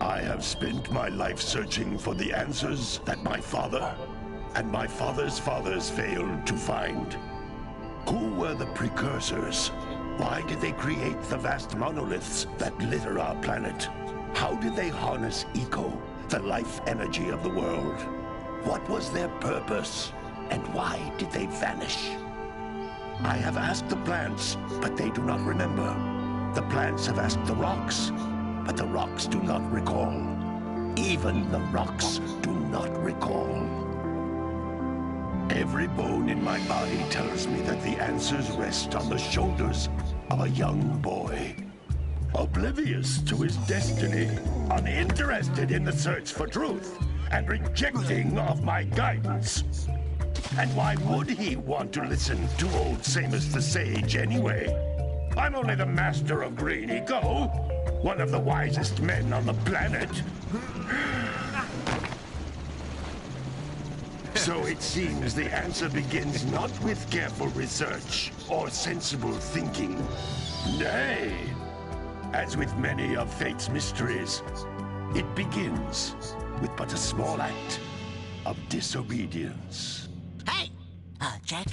I have spent my life searching for the answers that my father and my father's fathers failed to find. Who were the precursors? Why did they create the vast monoliths that litter our planet? How did they harness eco, the life energy of the world? What was their purpose? And why did they vanish? I have asked the plants, but they do not remember. The plants have asked the rocks, but the rocks do not recall. Even the rocks do not recall. Every bone in my body tells me that the answers rest on the shoulders of a young boy. Oblivious to his destiny, uninterested in the search for truth, and rejecting of my guidance. And why would he want to listen to old Samus the Sage anyway? I'm only the master of green eco, one of the wisest men on the planet. So it seems the answer begins not with careful research or sensible thinking. Nay, as with many of fate's mysteries, it begins with but a small act of disobedience. Hey! Jack,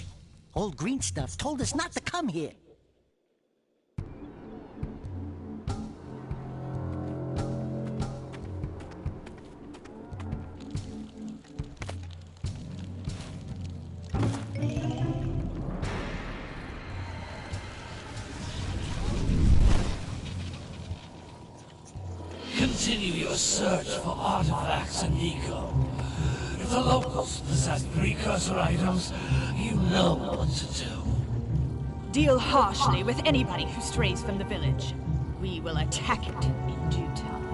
old green stuff told us not to come here. Continue your search for artifacts and eco. If the locals possess precursor items, you know what to do. Deal harshly with anybody who strays from the village. We will attack it in due time.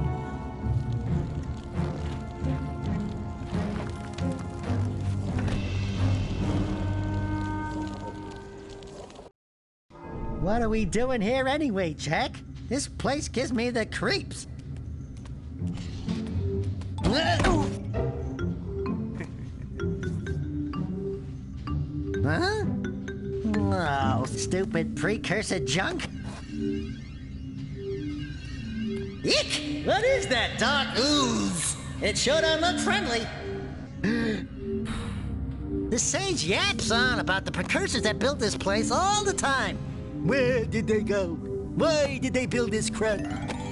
What are we doing here anyway, Jack? This place gives me the creeps. Huh? Oh, stupid precursor junk. Eek! What is that dark ooze? It sure don't look friendly. The sage yaps on about the precursors that built this place all the time. Where did they go? Why did they build this crap?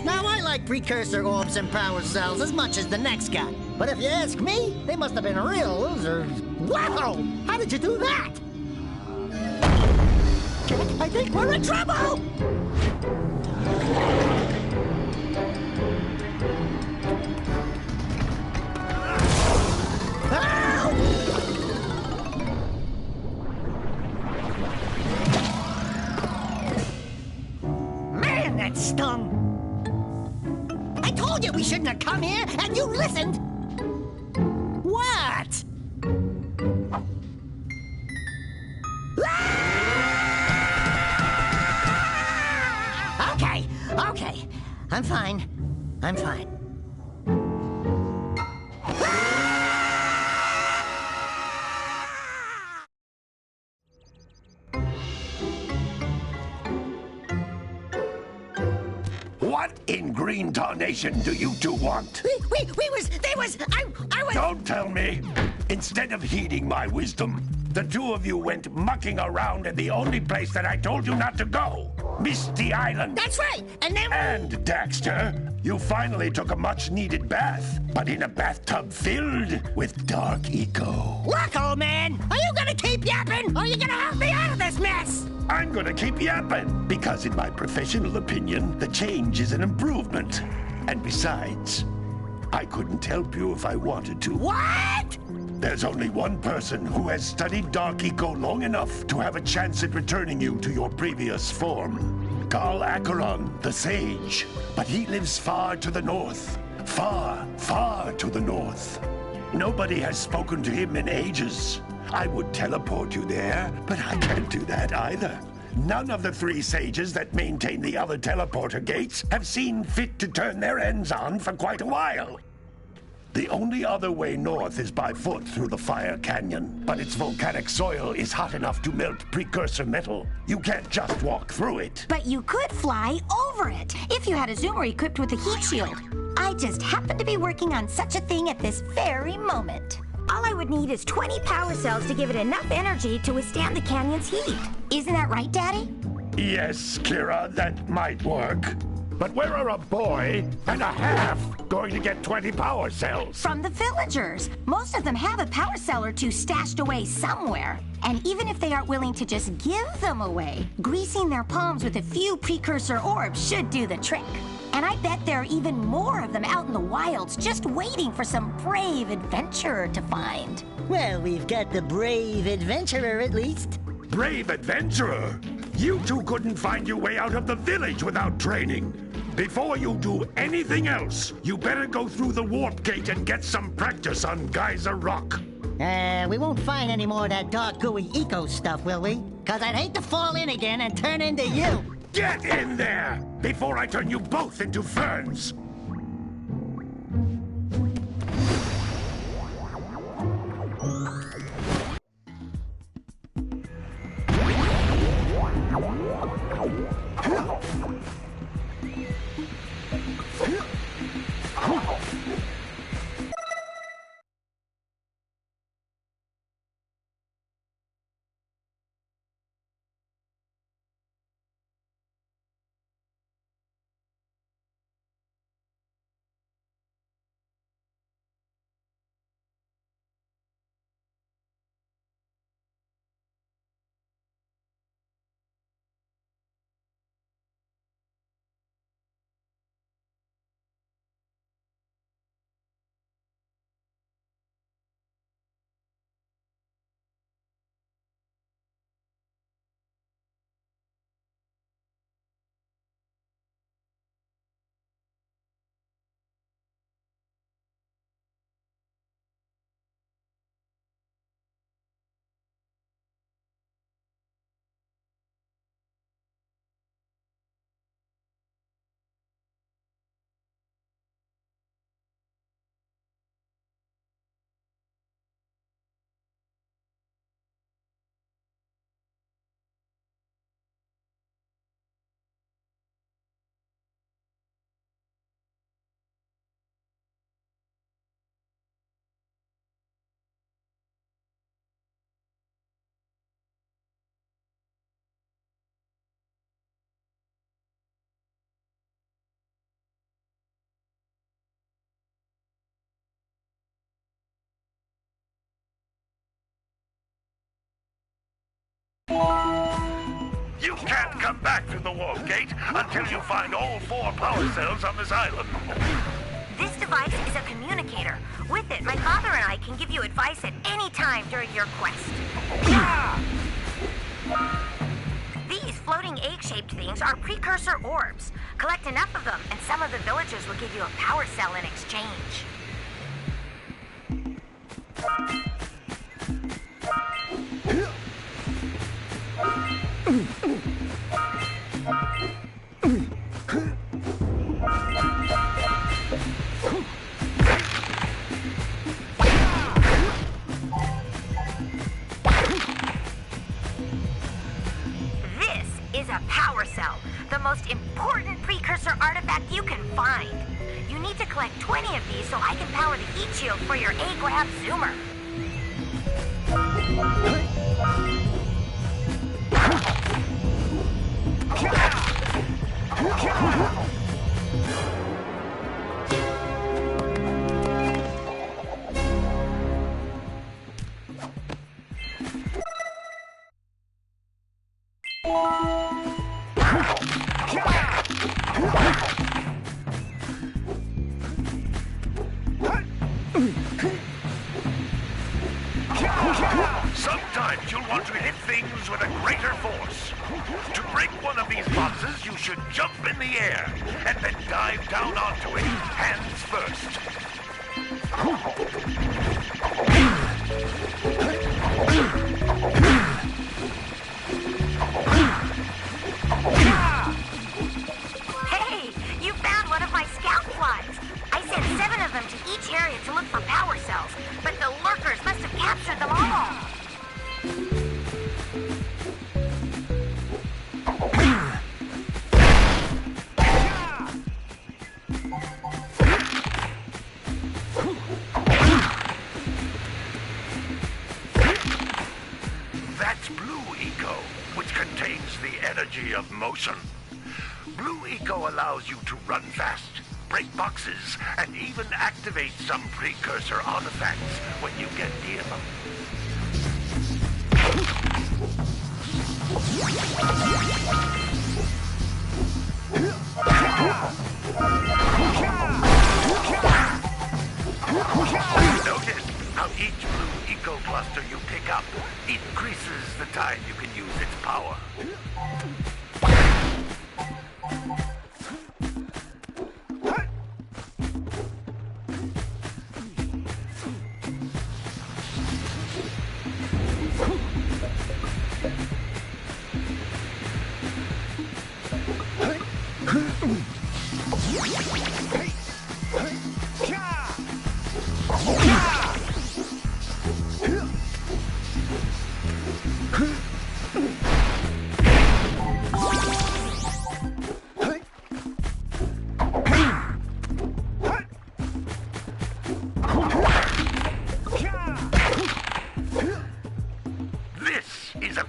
Now, I like precursor orbs and power cells as much as the next guy. But if you ask me, they must have been real losers. Wow! How did you do that? I think we're in trouble! Man, that stung! I told you we shouldn't have come here, and you listened! What? Okay. I'm fine. What in green tarnation do you two want? I was... Don't tell me! Instead of heeding my wisdom, the two of you went mucking around in the only place that I told you not to go. Misty Island. That's right, and then... And, Daxter, you finally took a much-needed bath, but in a bathtub filled with dark eco. Look, old man, are you gonna keep yapping, or are you gonna help me out of this mess? I'm gonna keep yapping, because in my professional opinion, the change is an improvement. And besides, I couldn't help you if I wanted to. What? There's only one person who has studied Dark Eco long enough to have a chance at returning you to your previous form. Carl Acheron, the Sage. But he lives far to the north. Far, far to the north. Nobody has spoken to him in ages. I would teleport you there, but I can't do that either. None of the three sages that maintain the other teleporter gates have seen fit to turn their ends on for quite a while. The only other way north is by foot through the Fire Canyon, but its volcanic soil is hot enough to melt precursor metal. You can't just walk through it. But you could fly over it, if you had a zoomer equipped with a heat shield. I just happen to be working on such a thing at this very moment. All I would need is 20 power cells to give it enough energy to withstand the canyon's heat. Isn't that right, Daddy? Yes, Kira, that might work. But where are a boy and a half going to get 20 power cells? From the villagers. Most of them have a power cell or two stashed away somewhere. And even if they aren't willing to just give them away, greasing their palms with a few precursor orbs should do the trick. And I bet there are even more of them out in the wilds just waiting for some brave adventurer to find. Well, we've got the brave adventurer at least. Brave adventurer? You two couldn't find your way out of the village without training. Before you do anything else, you better go through the warp gate and get some practice on Geyser Rock. We won't find any more of that dark gooey eco stuff, will we? 'Cause I'd hate to fall in again and turn into you. Get in there before I turn you both into ferns. You can't come back through the warp gate until you find all 4 power cells on this island. This device is a communicator. With it, my father and I can give you advice at any time during your quest. These floating egg-shaped things are precursor orbs. Collect enough of them, and some of the villagers will give you a power cell in exchange. This is a power cell, the most important precursor artifact you can find. You need to collect 20 of these so I can power the heat shield for your A-Grab Zoomer. Sometimes you'll want to hit things with a greater force. To break one of these boxes, you should jump in the air and then dive down onto it, hands first. Hey, you found one of my scout flies. I sent 7 of them to each area to look for power cells, but the lurkers must have captured them all. energy of motion. Blue Eco allows you to run fast, break boxes, and even activate some precursor artifacts when you get near them. Notice how each Blue Eco cluster you pick up increases the time you can use its power.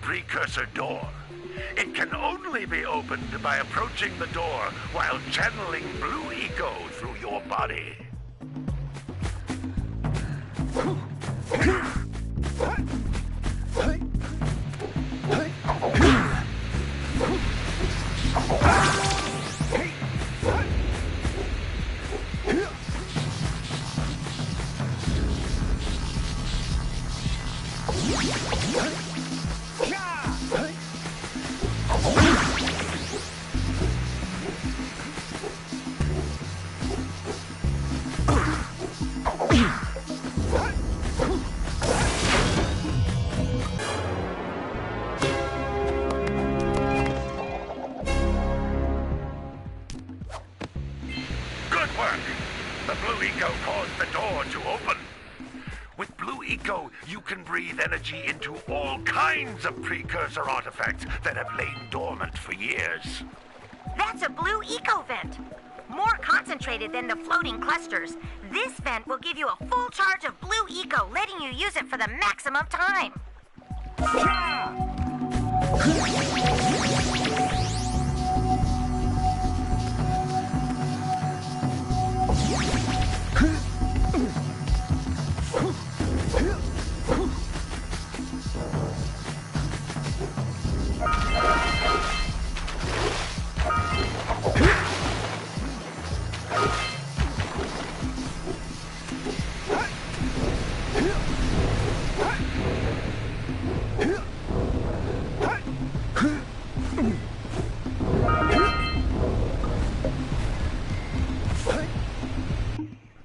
Precursor door. It can only be opened by approaching the door while channeling Blue Eco through your body. The Blue Eco caused the door to open. With Blue Eco, you can breathe energy into all kinds of precursor artifacts that have lain dormant for years. That's a Blue Eco vent. More concentrated than the floating clusters. This vent will give you a full charge of Blue Eco, letting you use it for the maximum time.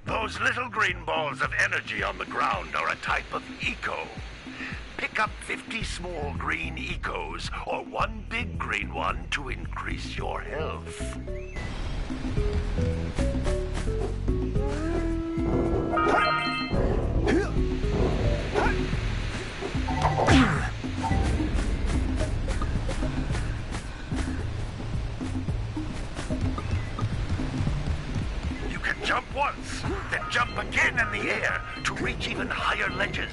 Those little green balls of energy on the ground are a type of eco. Pick up 50 small green ecos or one big green one to increase your health. Jump once, then jump again in the air to reach even higher ledges.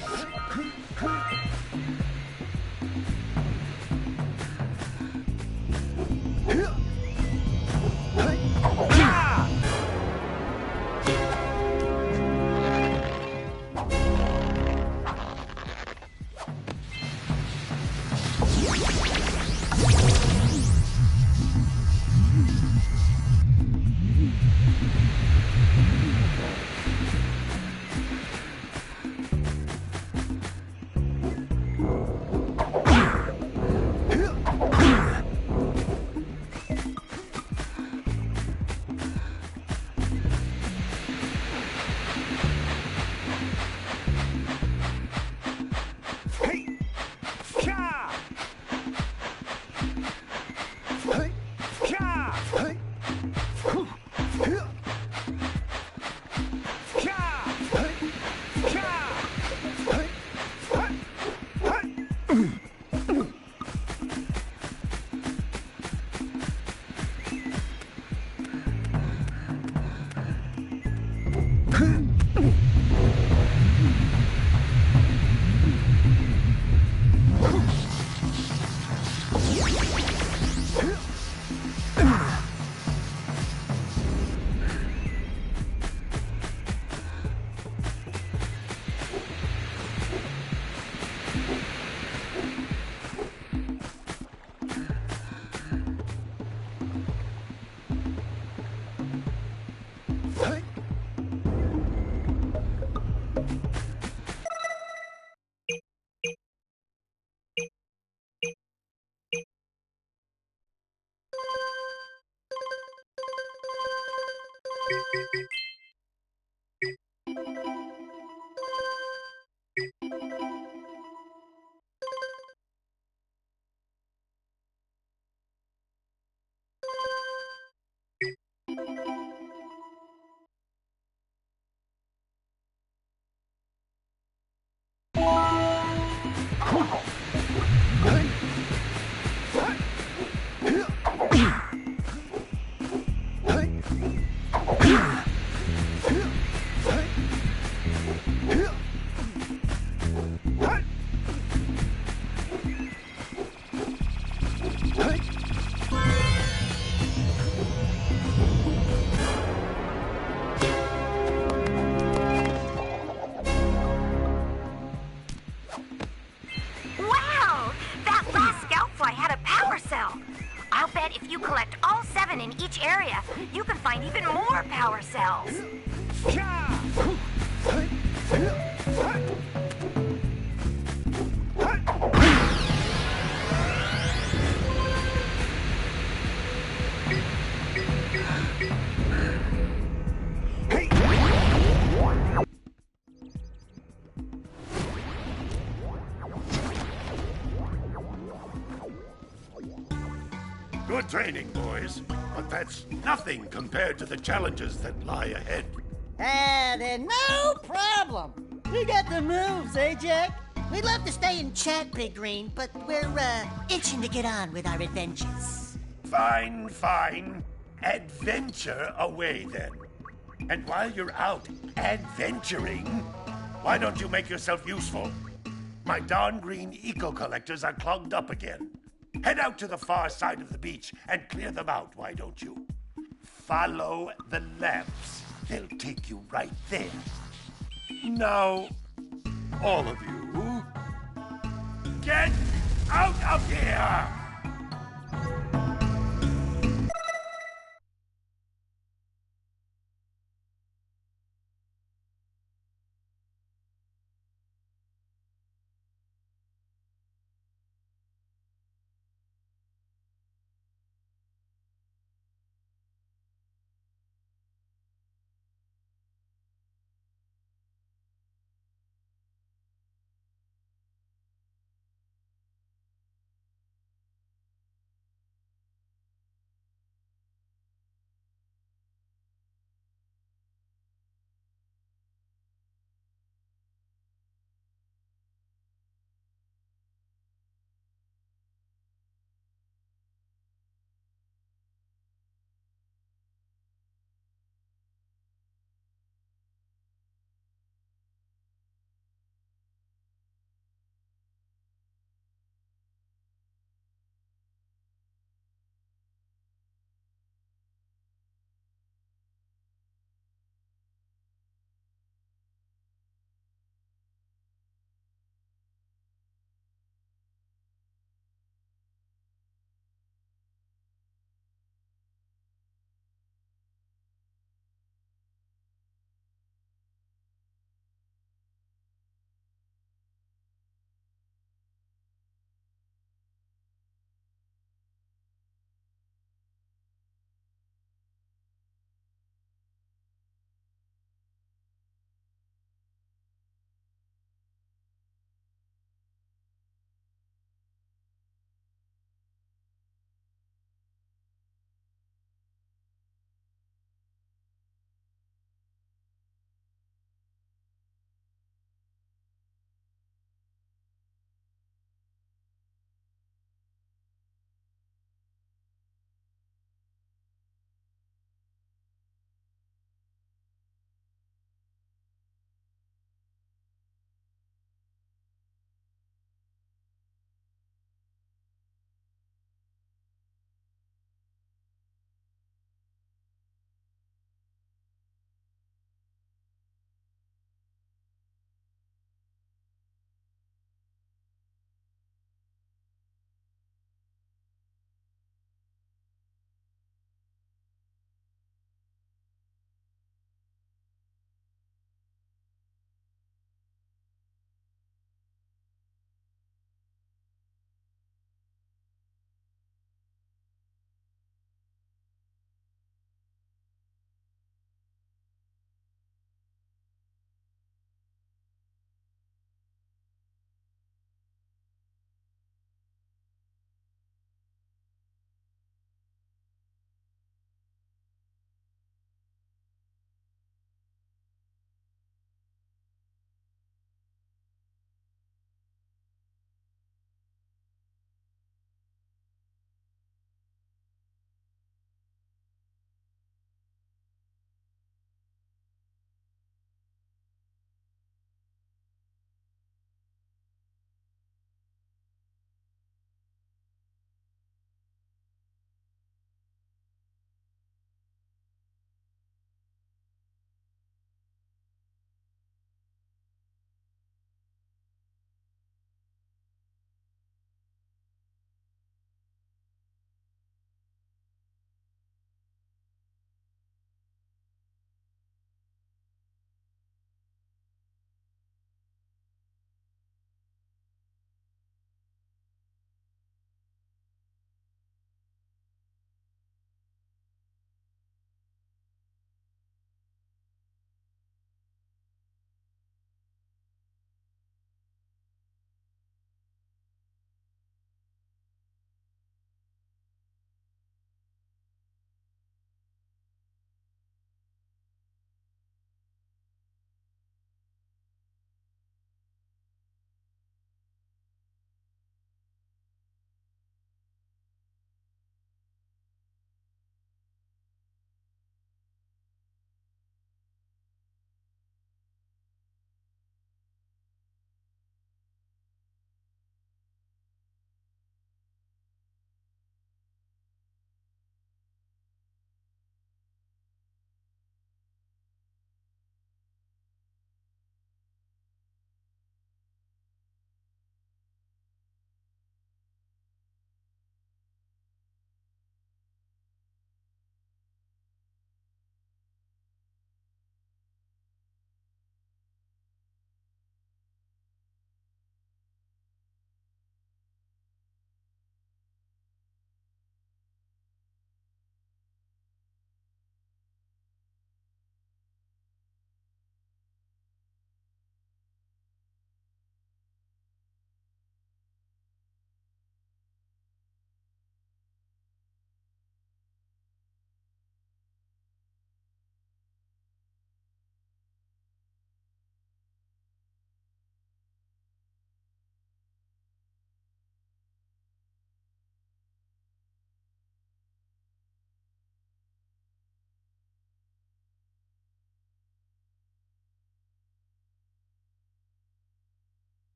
Wow! That last scoutfly had a power cell. I'll bet if you collect all 7 in each area, you can find even more power cells. Good training, boys. But that's nothing compared to the challenges that lie ahead. Then no problem. We got the moves, eh, Jack? We'd love to stay and chat, Big Green, but we're, itching to get on with our adventures. Fine, fine. Adventure away, then. And while you're out adventuring, why don't you make yourself useful? My darn green eco-collectors are clogged up again. Head out to the far side of the beach and clear them out, why don't you? Follow the lamps. They'll take you right there. Now, all of you, get out of here!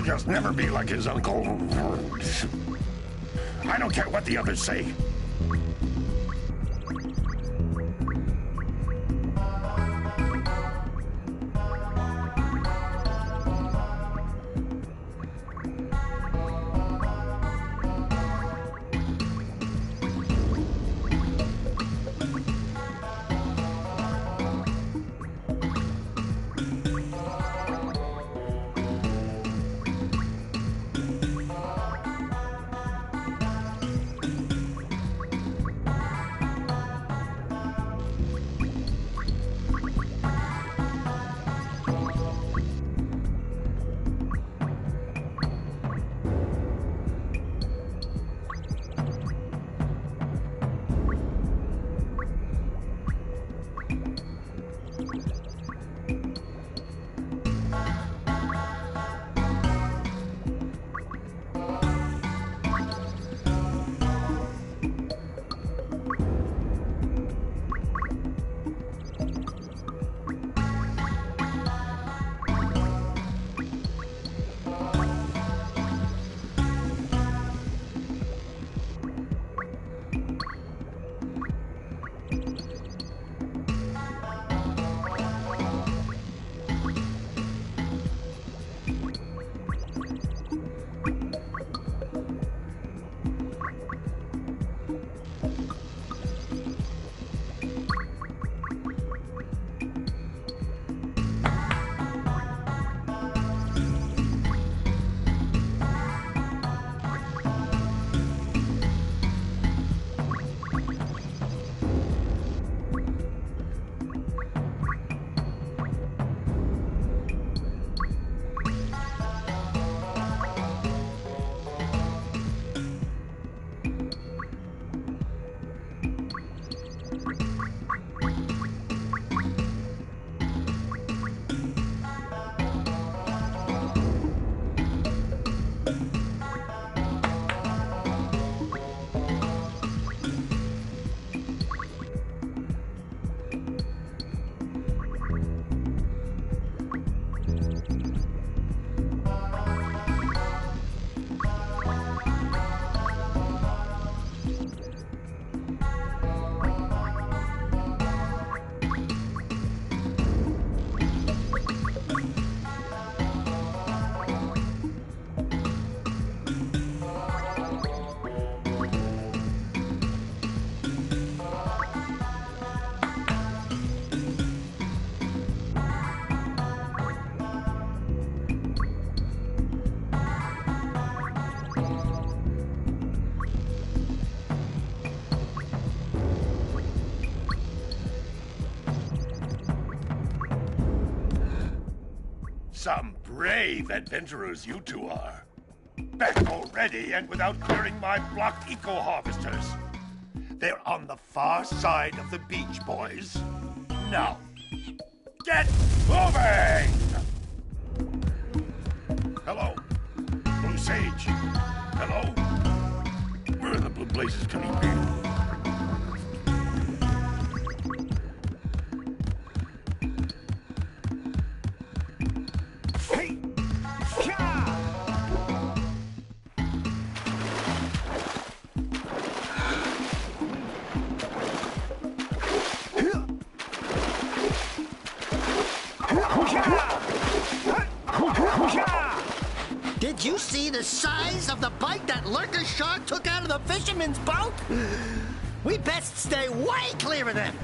just never be like his uncle. I don't care what the others say. Some brave adventurers you two are. Back already and without clearing my blocked eco-harvesters. They're on the far side of the beach, boys. Now, get moving! Hello? Blue Sage? Hello? Where are the blue blazes coming from? Did you see the size of the bite that lurker shark took out of the fisherman's boat? We best stay way clear of them.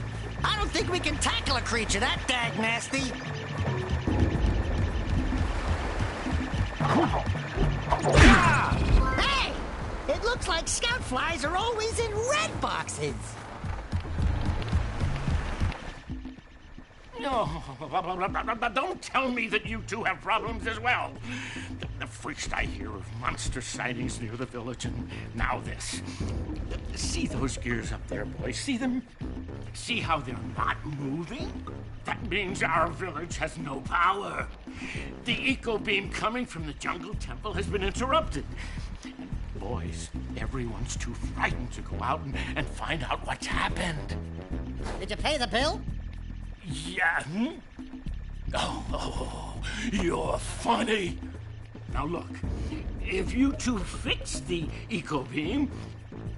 I don't think we can tackle a creature that dag nasty. Hey! It looks like scout flies are always in red boxes. No, don't tell me that you two have problems as well. First I hear of monster sightings near the village, and now this. See those gears up there, boys? See them? See how they're not moving? That means our village has no power. The eco beam coming from the jungle temple has been interrupted. And boys, everyone's too frightened to go out and find out what's happened. Did you pay the bill? Yeah. Oh, you're funny. Now look, if you two fix the eco beam,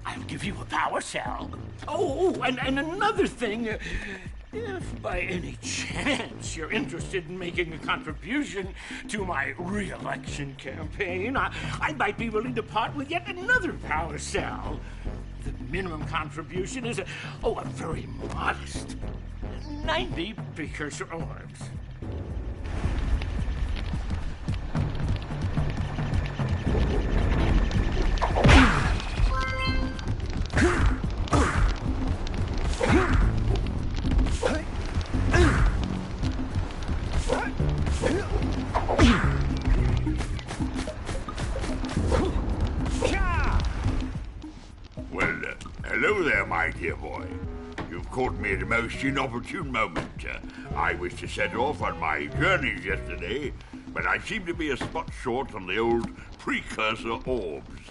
I'll give you a power cell. Oh, and another thing, if by any chance you're interested in making a contribution to my re-election campaign, I might be willing to part with yet another power cell. The minimum contribution is a very modest 90 precursor orbs. Hello there, my dear boy. You've caught me at a most inopportune moment. I was to set off on my journeys yesterday, but I seem to be a spot short on the old precursor orbs.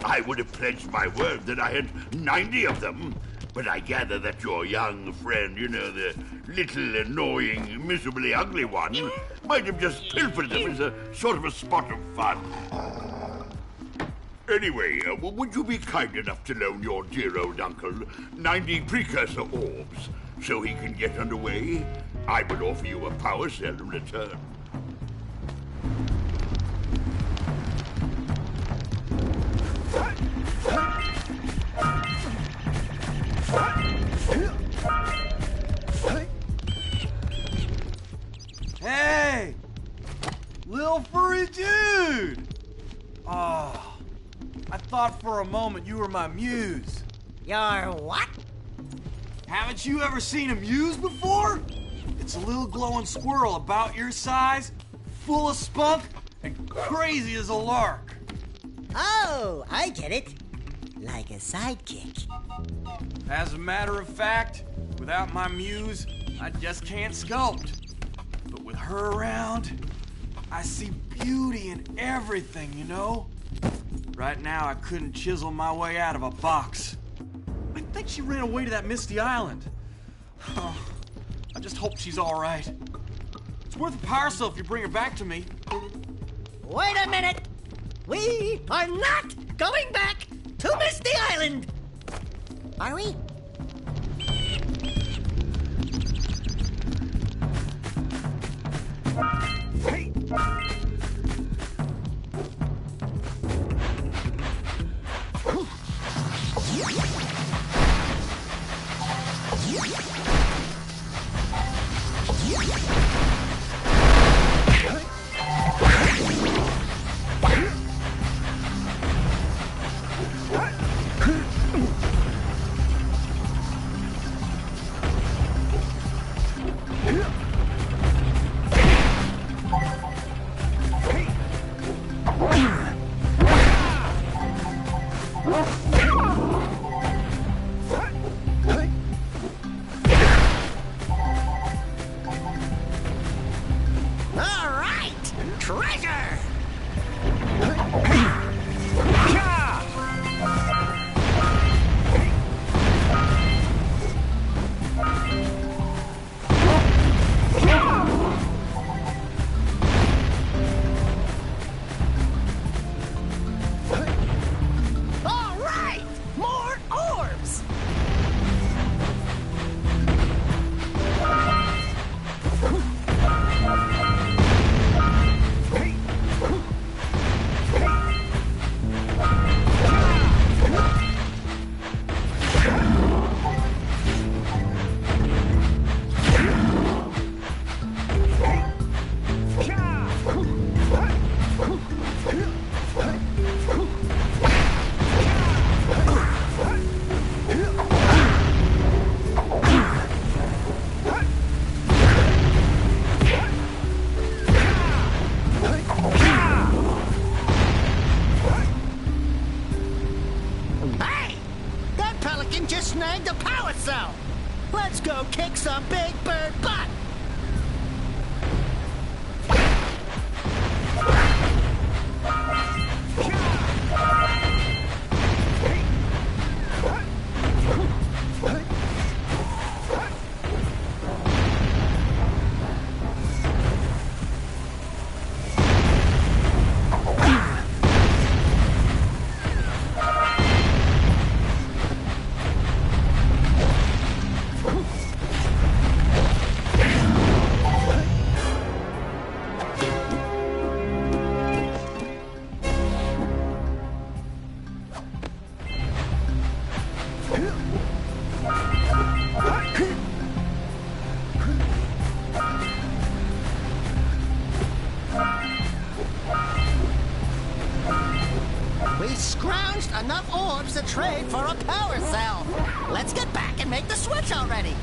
I would have pledged my word that I had 90 of them, but I gather that your young friend, the little annoying, miserably ugly one, might have just pilfered them as a sort of a spot of fun. Anyway, would you be kind enough to loan your dear old uncle 90 precursor orbs so he can get underway? I would offer you a power cell in return. Hey! Lil furry dude! Oh, I thought for a moment you were my muse. Your what? Haven't you ever seen a muse before? It's a little glowing squirrel about your size, full of spunk, and crazy as a lark. Oh, I get it. Like a sidekick. As a matter of fact, without my muse, I just can't sculpt. But with her around, I see beauty in everything, Right now, I couldn't chisel my way out of a box. I think she ran away to that misty island. Oh, I just hope she's all right. It's worth a power cell if you bring her back to me. Wait a minute! We are not going back to Misty Island! Are we? Hey! snagged a power cell. Let's go kick some big bird butt. We scrounged enough orbs to trade for a power cell. Let's get back and make the switch already.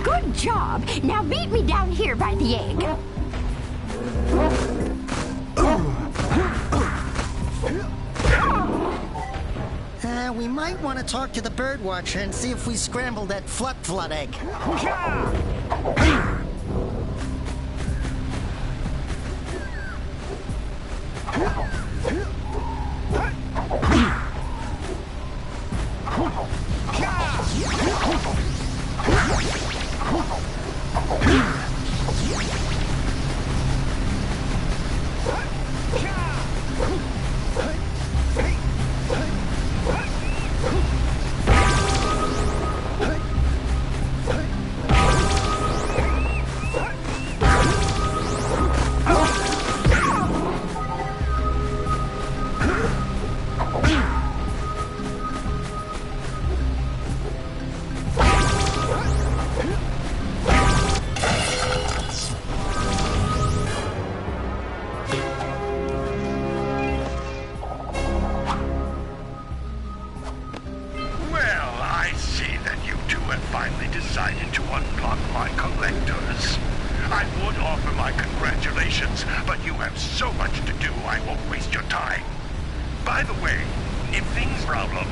Good job. Now meet me down here by the egg. We might want to talk to the bird watcher and see if we scrambled that flood egg. finally decided to unlock my collectors. I would offer my congratulations, but you have so much to do, I won't waste your time. By the way, if things problem...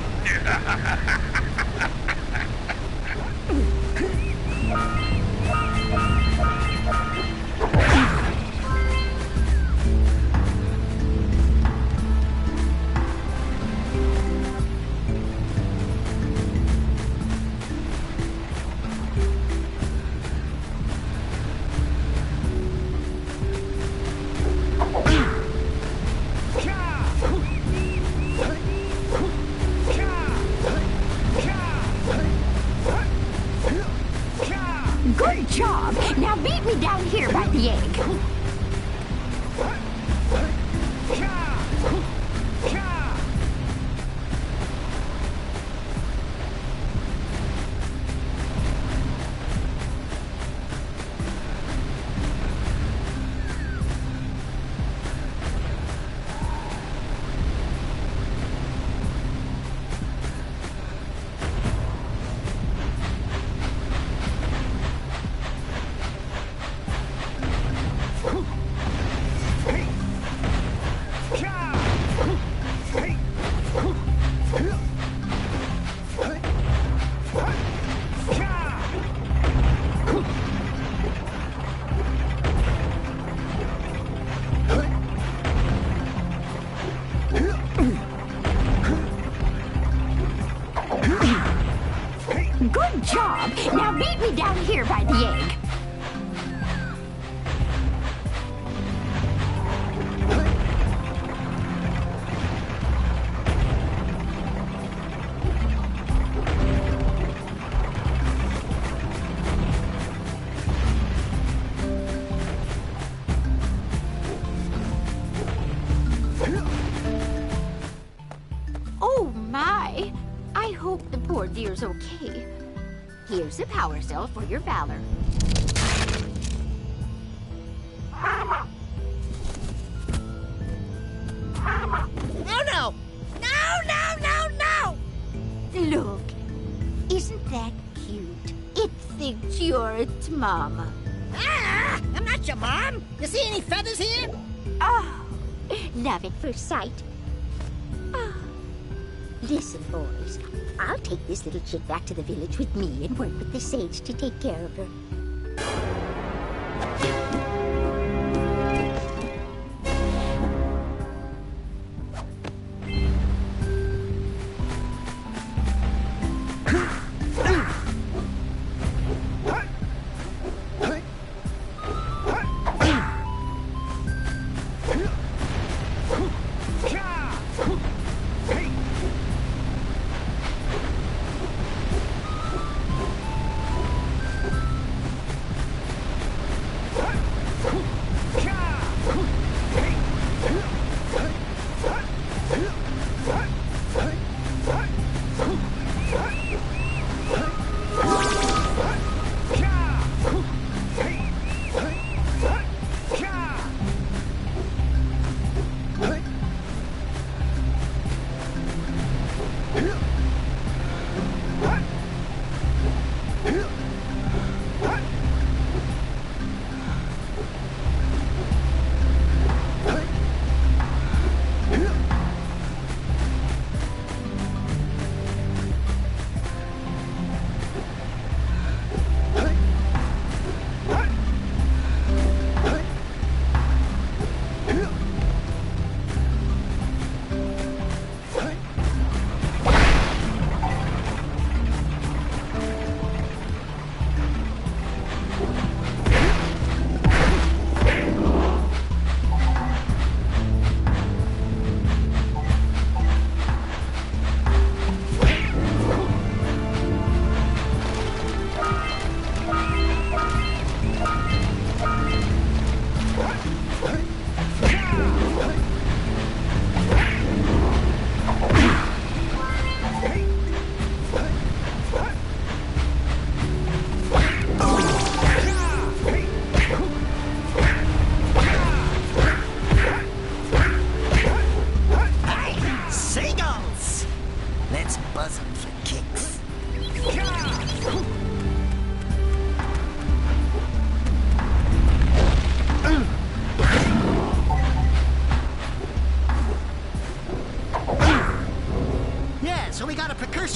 Good job! Now beat me down here by the egg. Good job! Now beat me down here by the egg. Oh my! I hope the poor dear's okay. Here's a power cell for your valor. Oh no! No! Look, isn't that cute? It thinks you're its mama. Ah! I'm not your mom! You see any feathers here? Oh, love at first sight. Listen, boys. I'll take this little chick back to the village with me and work with the sage to take care of her.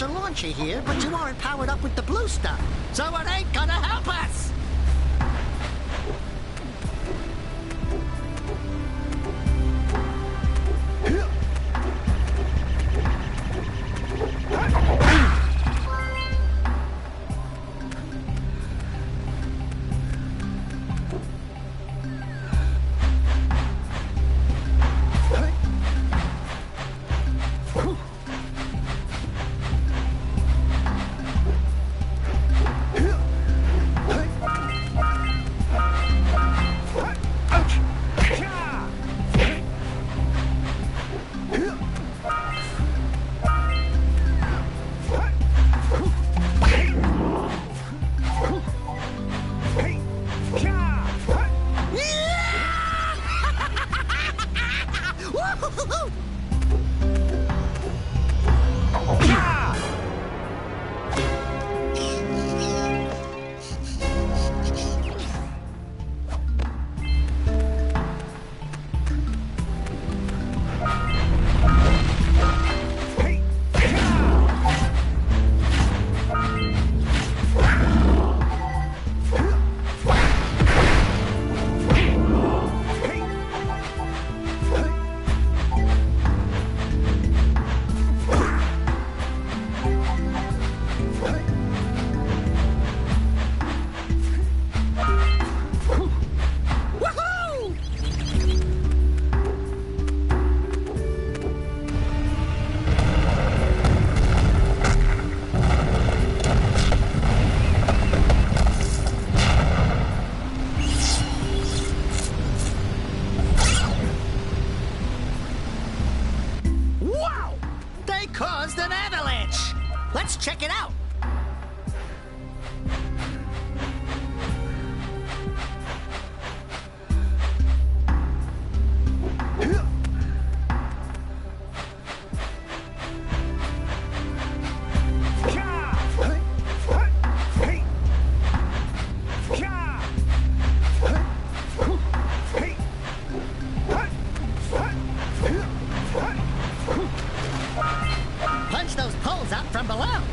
Launcher here, but you aren't powered up with the blue stuff, so it ain't gonna help us! Check it out! comes up from below.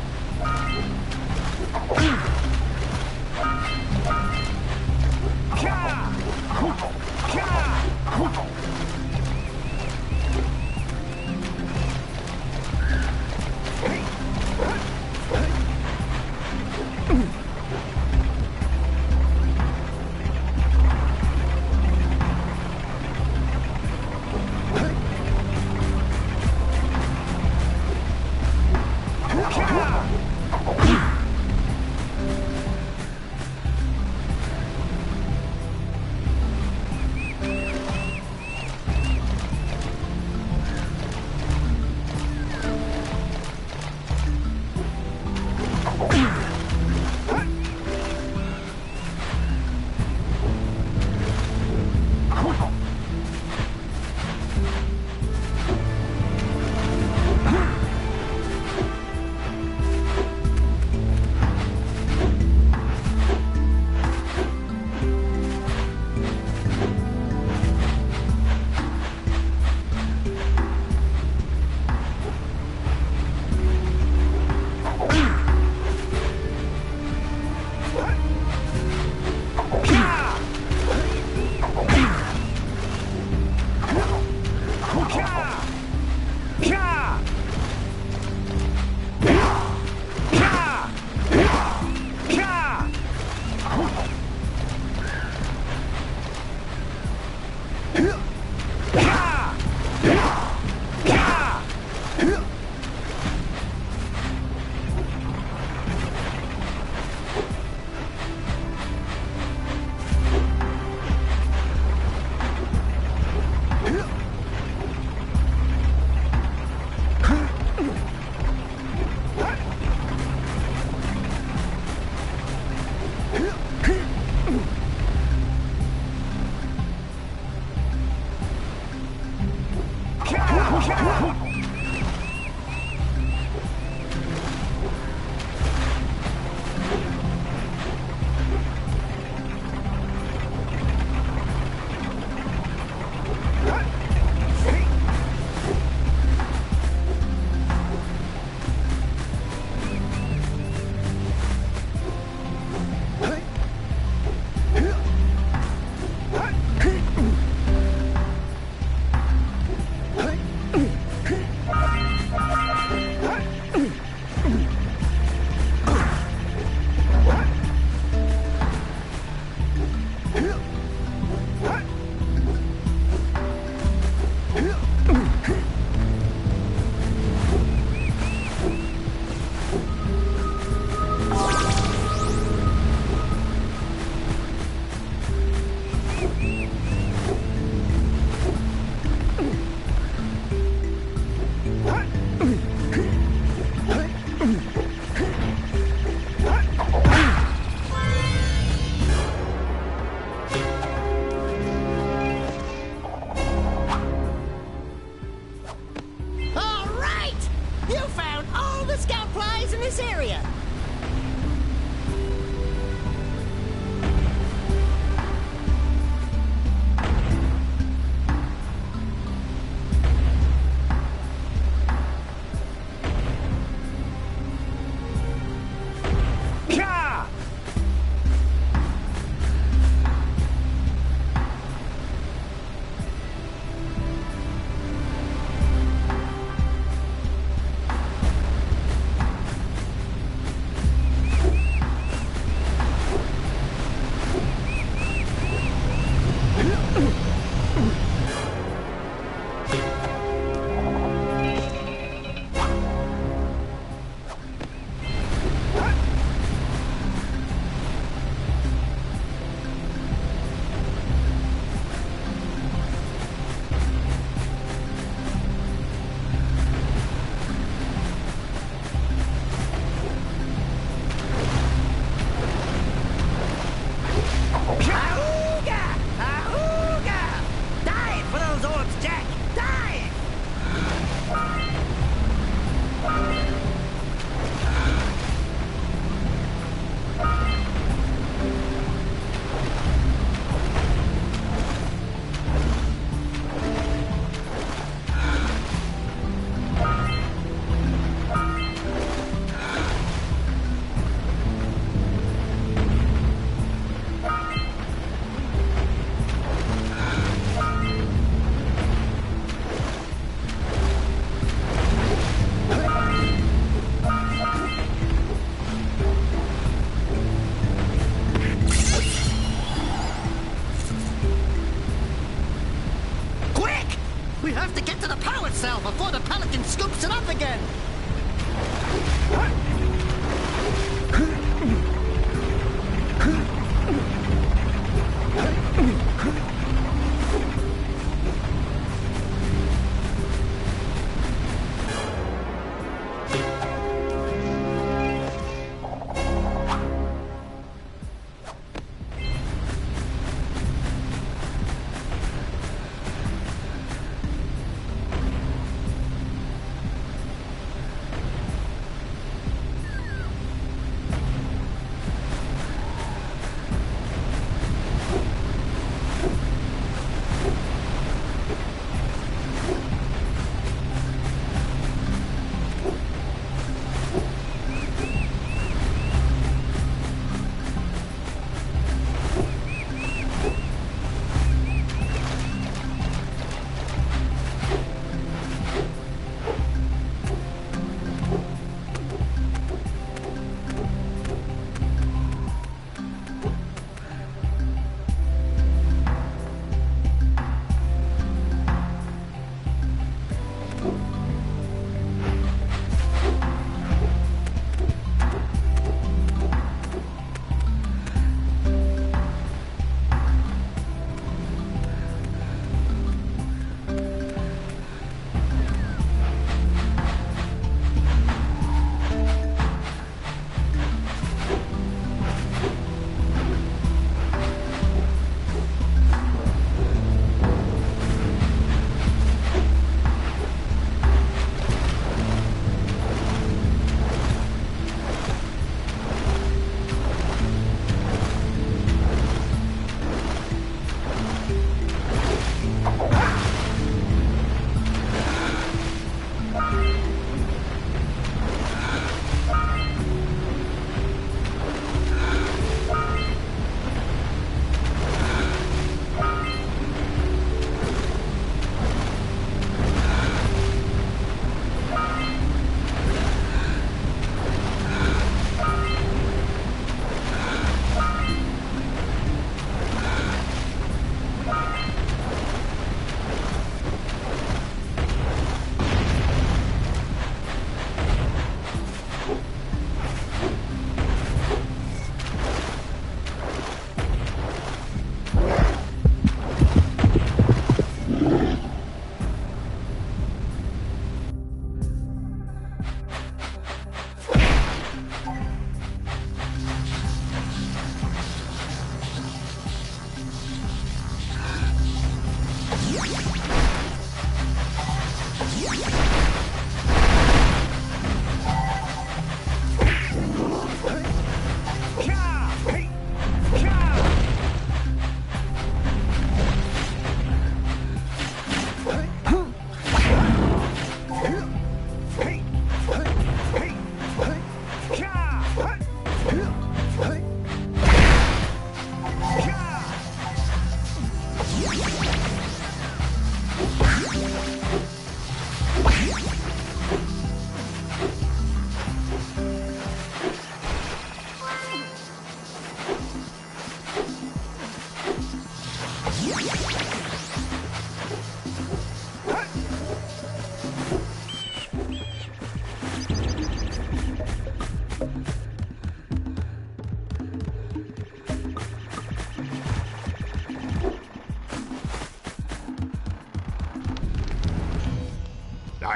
truck and scoops it up again.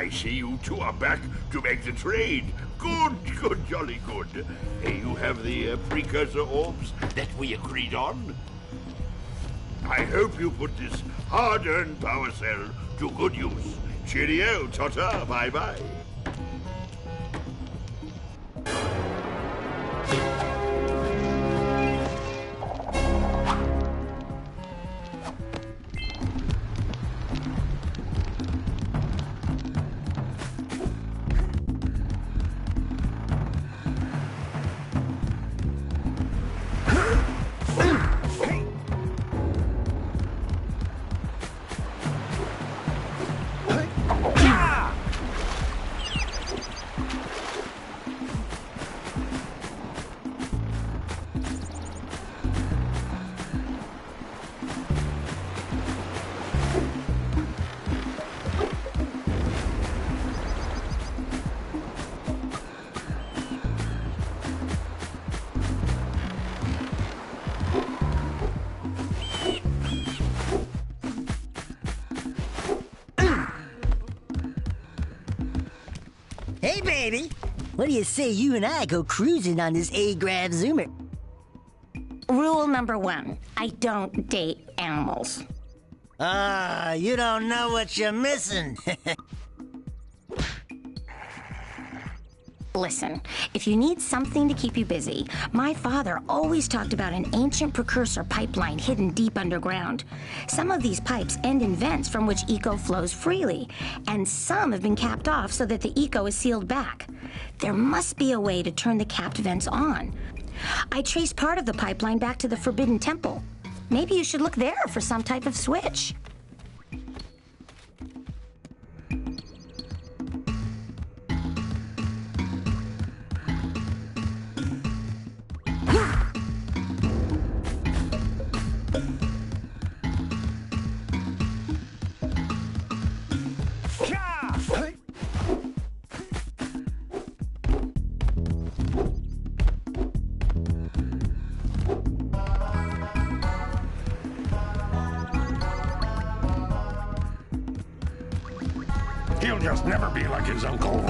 I see you two are back to make the trade. Good, good, jolly good. You have the precursor orbs that we agreed on? I hope you put this hard-earned power cell to good use. Cheerio, ta-ta, bye-bye. Hey, baby. What do you say you and I go cruising on this A-Grav Zoomer? Rule number 1, I don't date animals. Ah, you don't know what you're missing. Listen, if you need something to keep you busy, my father always talked about an ancient precursor pipeline hidden deep underground. Some of these pipes end in vents from which eco flows freely, and some have been capped off so that the eco is sealed back. There must be a way to turn the capped vents on. I traced part of the pipeline back to the Forbidden Temple. Maybe you should look there for some type of switch. He'll just never be like his uncle.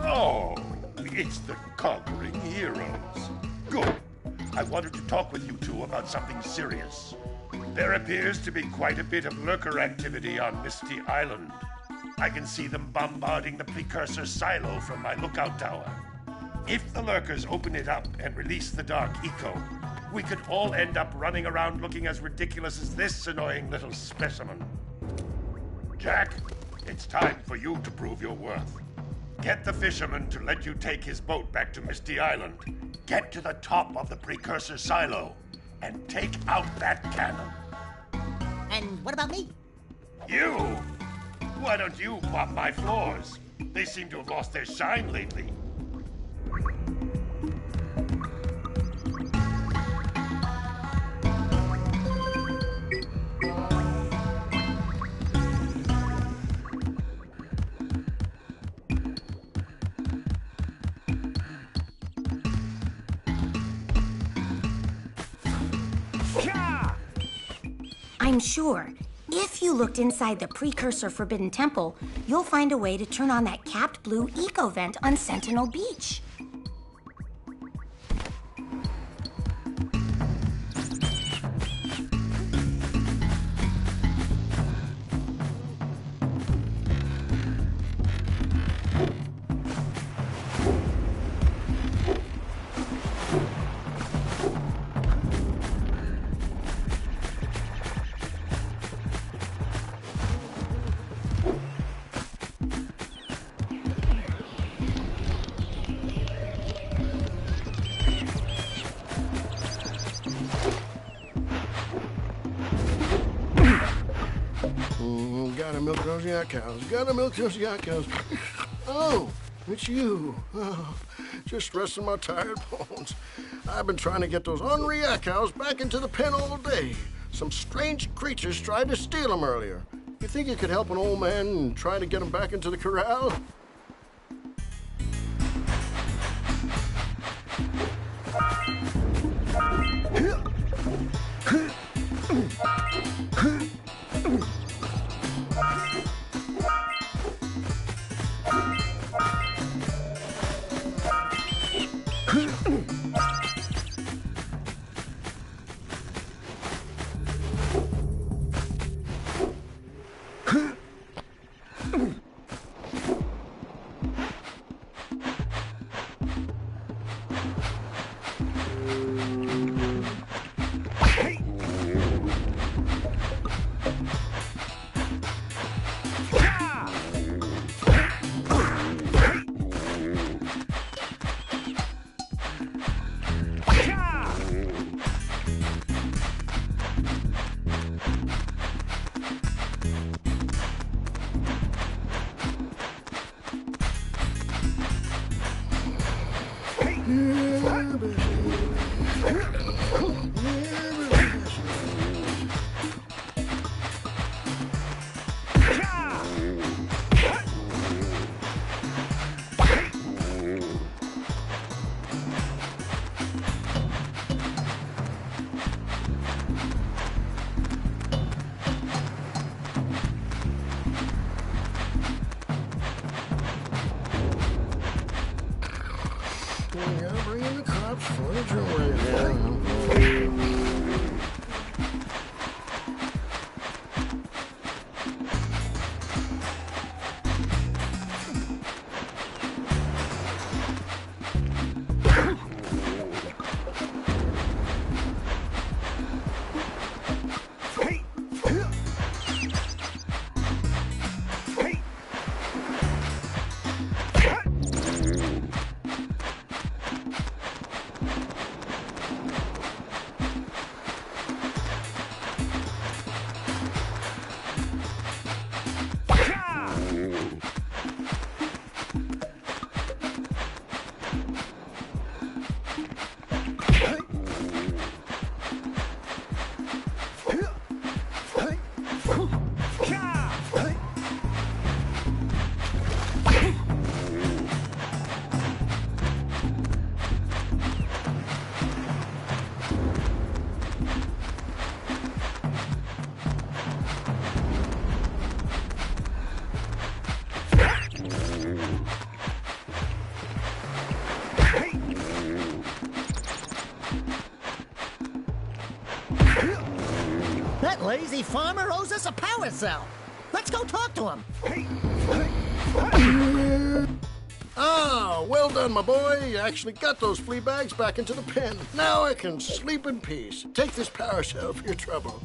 Oh, it's the conquering heroes. Good. I wanted to talk with you two about something serious. There appears to be quite a bit of lurker activity on Misty Island. I can see them bombarding the precursor silo from my lookout tower. If the lurkers open it up and release the dark eco, we could all end up running around looking as ridiculous as this annoying little specimen. Jak, it's time for you to prove your worth. Get the fisherman to let you take his boat back to Misty Island. Get to the top of the precursor silo and take out that cannon. And what about me? You? Why don't you mop my floors? They seem to have lost their shine lately. I'm sure, if you looked inside the precursor Forbidden Temple, you'll find a way to turn on that capped blue eco vent on Sentinel Beach. Gotta milk those yak cows. Gotta milk those yak cows. Oh, it's you. Oh, just resting my tired bones. I've been trying to get those ornery yak cows back into the pen all day. Some strange creatures tried to steal them earlier. You think you could help an old man and try to get them back into the corral? Yeah, bring in the cops for the jury. That lazy farmer owes us a power cell. Let's go talk to him. Ah, well done, my boy. You actually got those flea bags back into the pen. Now I can sleep in peace. Take this power cell for your trouble.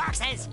boxes!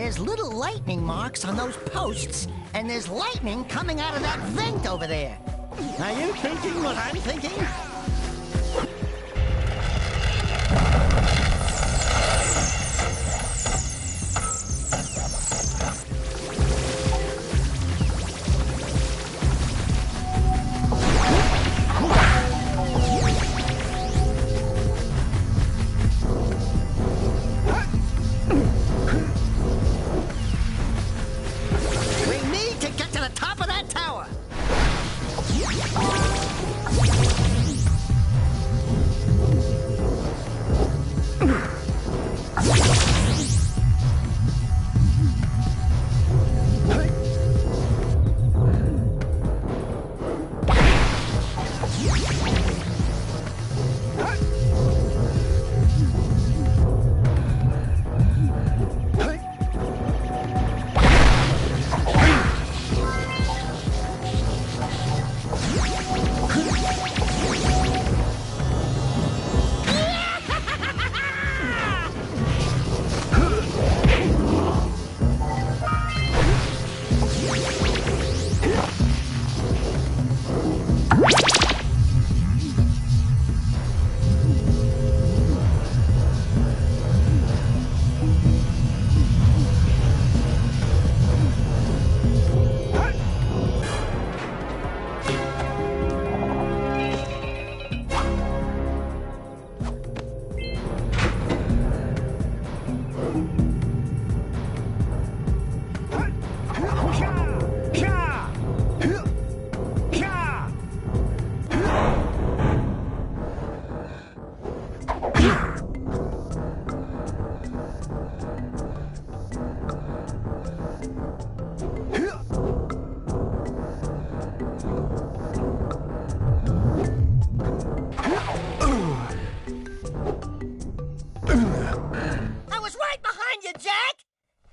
There's little lightning marks on those posts, and there's lightning coming out of that vent over there. Are you thinking what I'm thinking?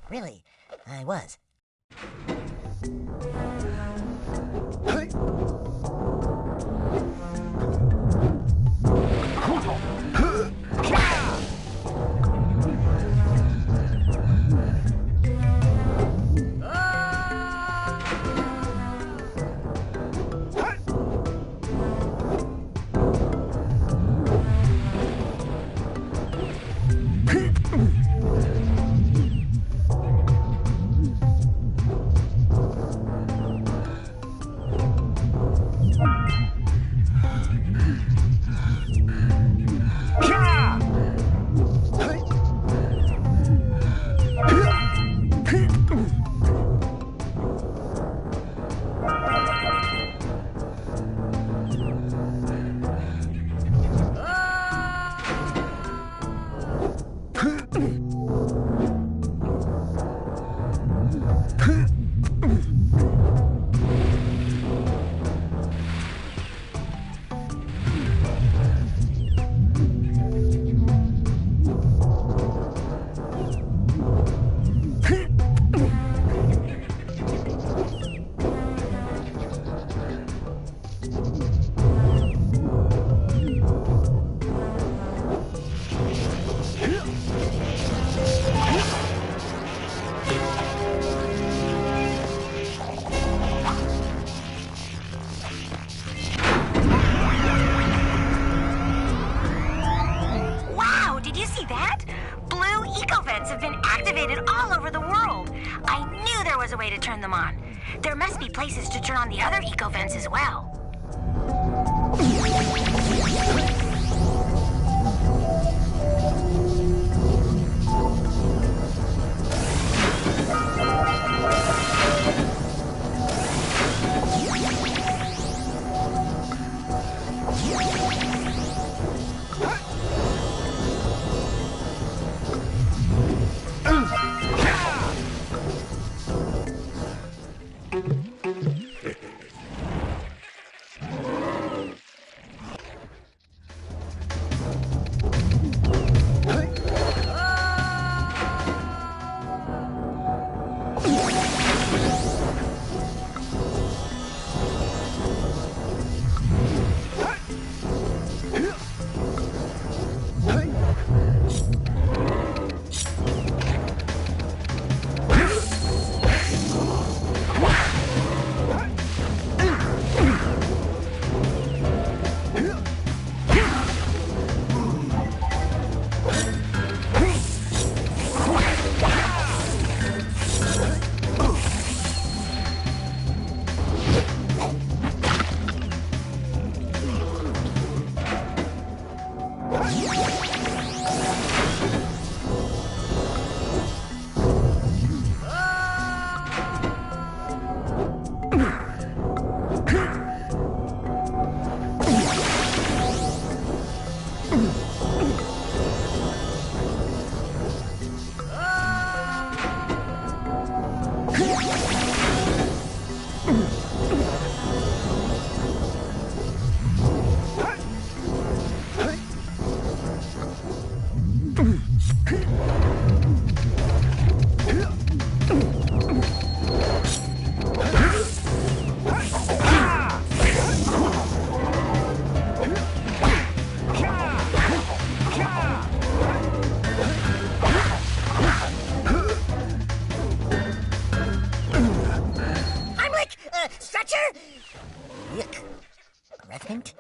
Really, I was. way to turn them on. There must be places to turn on the other eco vents as well. Stretcher? Yuck. Revenant?